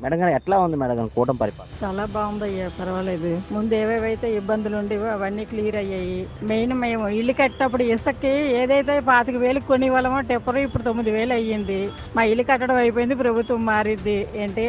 Madam గారు ఎట్లా ఉంది మేడం గారు కూటమి పరిపాలన? చాలా బాగుందయ్యా, పర్వాలేదు. ముందు ఏవేవైతే ఇబ్బందులు ఉండేవో అవన్నీ క్లియర్ అయ్యాయి. మెయిన్ మేము ఇల్లు కట్టేటప్పుడు ఇసుకకి ఏదైతే 25,000 కొని వాళ్ళమో టెప్పరు ఇప్పుడు 9,000 అయ్యింది. మా ఇల్లు కట్టడం అయిపోయింది, ప్రభుత్వం మారిద్ది. ఏంటి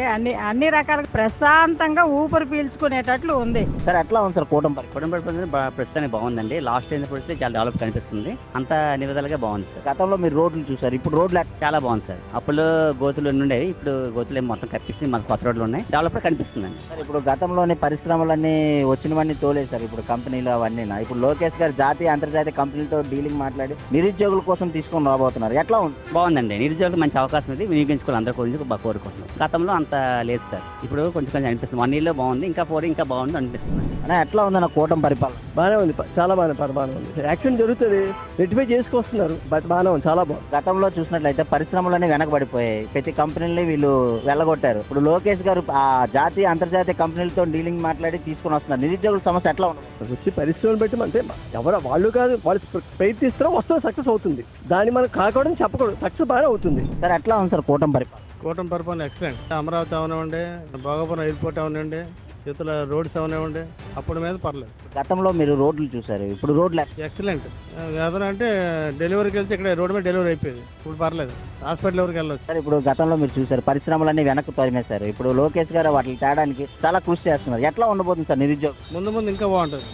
అన్ని రకాల ప్రశాంతంగా ఊపిరి పీల్చుకునేటట్లు ఉంది. సార్ ఎట్లా ఉంది సార్ కూటమి పరిపాలన? కుటుంబ పరిపాలన ప్రస్తుతానికి బాగుందండి. లాస్ట్ టైం పరిస్థితి చాలా డెవలప్ కనిపిస్తుంది. అంతా అన్ని విధాలుగా బాగుంది సార్. గతంలో మీరు రోడ్లు చూసారు, ఇప్పుడు రోడ్లు చాలా బాగుంది సార్. అప్పుడు గోతులు ఉండేవి, ఇప్పుడు గోతులు ఏమో మొత్తం కప్పిస్తే మనకు కొత్త రోడ్లు ఉన్నాయి. డెవలప్ కనిపిస్తుందండి. సార్ ఇప్పుడు గతంలోని పరిశ్రమలన్నీ వచ్చినవన్నీ తోలేశారు, ఇప్పుడు కంపెనీలు అవన్నీ. ఇప్పుడు లోకేష్ గారు జాతీయ అంతర్జాతీయ కంపెనీలతో డీలింగ్ మాట్లాడి నిరుద్యోగుల కోసం తీసుకొని రాబోతున్నారు. ఎట్లా ఉంది? బాగుందండి. నిరుద్యోగులకు మంచి అవకాశం ఉంది, వినియోగించుకోవాలి అందరూ గురించి బాగా కోరుకుంటున్నాం. గతంలో అంత లేదు సార్, ఇప్పుడు కొంచెం కొంచెం అనిపిస్తుంది. 1 year లో బాగుంది, ఇంకా 4 ఇంకా బాగుంది అనిపిస్తుంది. అన్నా ఎట్లా ఉందన్న కూటమి పరిపాలన? బాగానే ఉంది, చాలా బాగానే ఉంది. యాక్షన్ జరుగుతుంది, రెక్టిఫై చేసుకొస్తున్నారు, బట్ బాగానే ఉంది, చాలా బాగుంది. గతంలో చూసినట్లయితే పరిశ్రమలన్నీ వెనకబడిపోయాయి, ప్రతి కంపెనీలని వీళ్ళు వెళ్ళగొట్టారు. ఇప్పుడు లోకేష్ గారు ఆ జాతీయ అంతర్జాతీయ కంపెనీలతో డీలింగ్ మాట్లాడి తీసుకొని వస్తున్నారు. నిరుద్యోగుల సమస్య ఎట్లా ఉంది? వచ్చి పరిశ్రమలు బట్టి అంటే ఎవరు వాళ్ళు కాదు, వాళ్ళు ప్రయత్నిస్తారో వస్తుంది, సక్సెస్ అవుతుంది. దాన్ని మనం కాకూడదని చెప్పకూడదు, సక్సెస్ బాగానే అవుతుంది. సార్ ఎట్లా ఉంది సార్ కూటమి పరిపాలన? కూటమి పరిపాలన ఎక్సలెంట్. అమరావతి అవనివ్వండి, భోగాపురం ఎయిర్పోర్ట్ అవనివ్వండి, ఇతర రోడ్స్ అవనివ్వండి, అప్పుడు మీద పర్లేదు. గతంలో మీరు రోడ్లు చూసారు, ఇప్పుడు రోడ్లు ఎక్సలెంట్. ఏదంటే డెలివరీకి వెళ్తే ఇక్కడ రోడ్డు మీద డెలివరీ అయిపోయింది, ఇప్పుడు పర్లేదు. హాస్పిటల్ ఎవరికి వెళ్ళొచ్చు. సార్ ఇప్పుడు గతంలో మీరు చూసారు పరిశ్రమలన్నీ వెనక్కి తరిమేశారు. ఇప్పుడు లోకేష్ గారు వాటిని తేడానికి చాలా కృషి చేస్తున్నారు. ఎట్లా ఉండబోతుంది సార్ నిరుద్యోగం? ముందు ఇంకా బాగుంటుంది.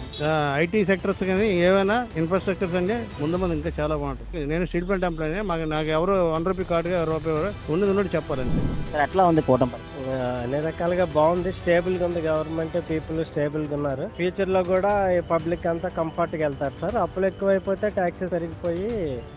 ఐటీ సెక్టర్స్ కానీ ఏవైనా ఇన్ఫ్రాస్ట్రక్చర్స్ అంటే ముందు ఇంకా చాలా బాగుంటుంది. నేను స్టీల్ ప్లాంట్ ఎంప్లాయీ, నాకు ఎవరు ₹1 కార్డుగా ₹1 ఉన్నది చెప్పాలంటే. సార్ ఎట్లా ఉంది కూటమి పరిపాలన? అన్ని రకాలుగా బాగుంది, స్టేబుల్ గా ఉంది. గవర్నమెంట్ పీపుల్ స్టేబుల్ గా ఉన్నారు. ఫ్యూచర్ లో కూడా పబ్లిక్ అంతా కంఫర్ట్ గా వెళ్తారు సార్. అప్పులు ఎక్కువైపోతే ట్యాక్సెస్ పెరిగిపోయి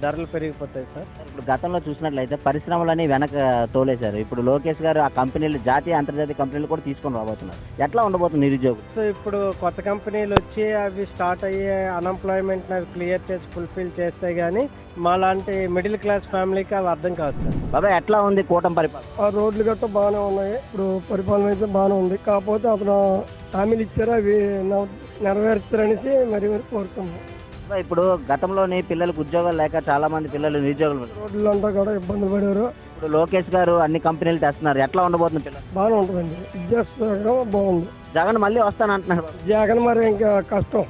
ధరలు పెరిగిపోతాయి సార్. ఇప్పుడు గతంలో చూసినట్లయితే పరిశ్రమలన్నీ వెనక తోలేశారు. ఇప్పుడు లోకేష్ గారు ఆ కంపెనీలు జాతీయ అంతర్జాతీయ కంపెనీలు కూడా తీసుకొని రాబోతున్నారు. ఎట్లా ఉండబోతుంది నిరుద్యోగం? సో ఇప్పుడు కొత్త కంపెనీలు వచ్చి అవి స్టార్ట్ అయ్యే అన్ఎంప్లాయ్మెంట్ క్లియర్ చేసి ఫుల్ఫిల్ చేస్తే గానీ మా లాంటి మిడిల్ క్లాస్ ఫ్యామిలీకి అవి అర్థం కాదు సార్. బాబాయ్ ఎట్లా ఉంది కూటమి పరిపాలన? ఆ రోడ్లు గట్ట బాగానే ఉన్నాయి, ఇప్పుడు పరిపాలన అయితే బాగానే ఉంది. కాకపోతే అతను హామీలు ఇచ్చారు, అవి నెరవేరుస్తారనేసి మరి కోరుతున్నాం. బాబాయ్, ఇప్పుడు గతంలోని పిల్లలకు ఉద్యోగాలు లేక చాలా మంది పిల్లలు నిరుద్యోగులు. రోడ్లు అంతా కూడా ఇబ్బంది పడారు. ఇప్పుడు లోకేష్ గారు అన్ని కంపెనీలు తెస్తున్నారు. ఎట్లా ఉండబోతుంది పిల్లలు? బాగానే ఉంటుందండి, విద్యార్థి బాగుంది. జగన్ మళ్ళీ వస్తానంటున్నారు. జగన్ మరి ఇంకా కష్టం.